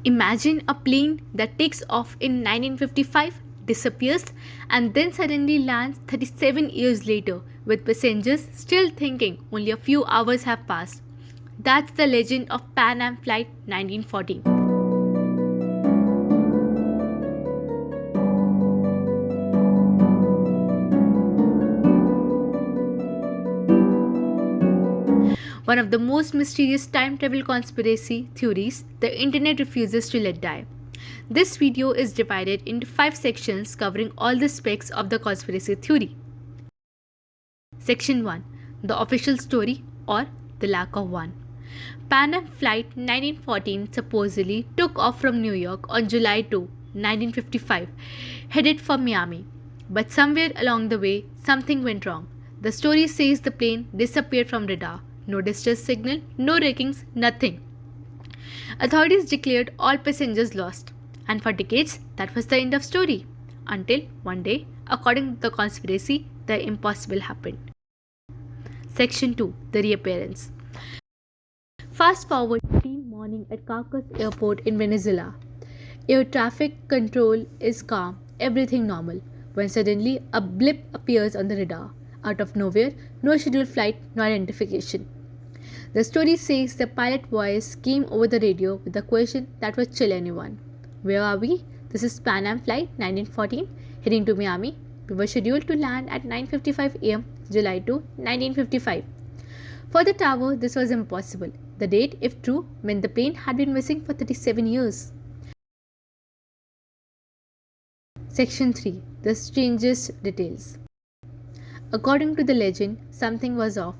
Imagine a plane that takes off in 1955, disappears, and then suddenly lands 37 years later with passengers still thinking only a few hours have passed. That's the legend of Pan Am Flight 1914. One of the most mysterious time travel conspiracy theories the internet refuses to let die. This video is divided into 5 sections covering all the specs of the conspiracy theory. Section 1. The official story or the lack of one. Pan Am Flight 1914 supposedly took off from New York on July 2, 1955, headed for Miami. But somewhere along the way, something went wrong. The story says the plane disappeared from radar. No distress signal, no wreckings, nothing. Authorities declared all passengers lost. And for decades, that was the end of story. Until one day, according to the conspiracy, the impossible happened. Section 2. The reappearance. Fast forward 15 morning at Caracas Airport in Venezuela. Air traffic control is calm, everything normal. When suddenly a blip appears on the radar. Out of nowhere, no scheduled flight, no identification. The story says the pilot voice came over the radio with a question that would chill anyone. Where are we? This is Pan Am Flight 1914, heading to Miami. We were scheduled to land at 9:55 am, July 2, 1955. For the tower, this was impossible. The date, if true, meant the plane had been missing for 37 years. Section 3. The strangest details. According to the legend, something was off.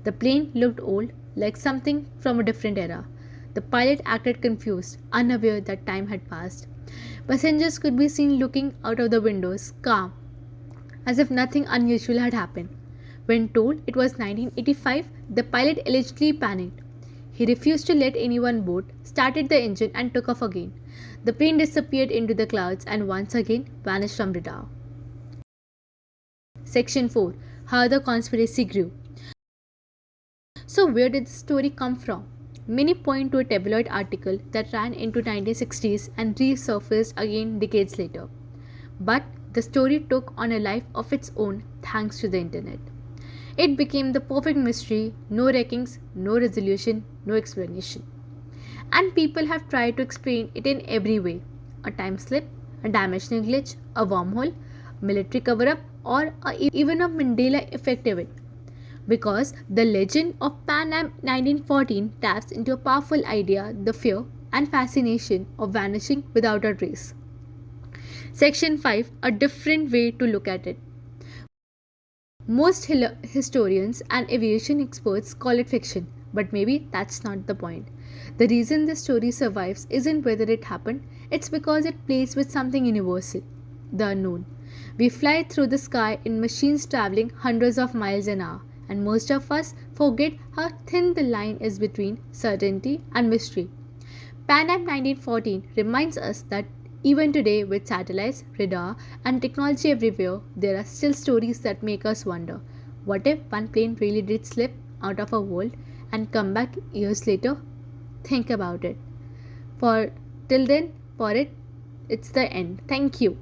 The plane looked old, like something from a different era. The pilot acted confused, unaware that time had passed. Passengers could be seen looking out of the windows, calm, as if nothing unusual had happened. When told it was 1985, the pilot allegedly panicked. He refused to let anyone board, started the engine, and took off again. The plane disappeared into the clouds and once again vanished from radar. Section 4. How the conspiracy grew. So, where did the story come from? Many point to a tabloid article that ran into 1960s and resurfaced again decades later. But the story took on a life of its own thanks to the internet. It became the perfect mystery, no wreckings, no resolution, no explanation. And people have tried to explain it in every way. A time slip, a dimensional glitch, a wormhole, military cover-up, or even a Mandela effect event. Because the legend of Pan Am 1914 taps into a powerful idea, the fear and fascination of vanishing without a trace. Section 5. A different way to look at it. Most historians and aviation experts call it fiction, but maybe that's not the point. The reason this story survives isn't whether it happened, it's because it plays with something universal, the unknown. We fly through the sky in machines traveling hundreds of miles an hour, and most of us forget how thin the line is between certainty and mystery. Pan Am 1914 reminds us that even today, with satellites, radar, and technology everywhere, there are still stories that make us wonder. What if one plane really did slip out of our world and come back years later? Think about it. For till then, it's the end. Thank you.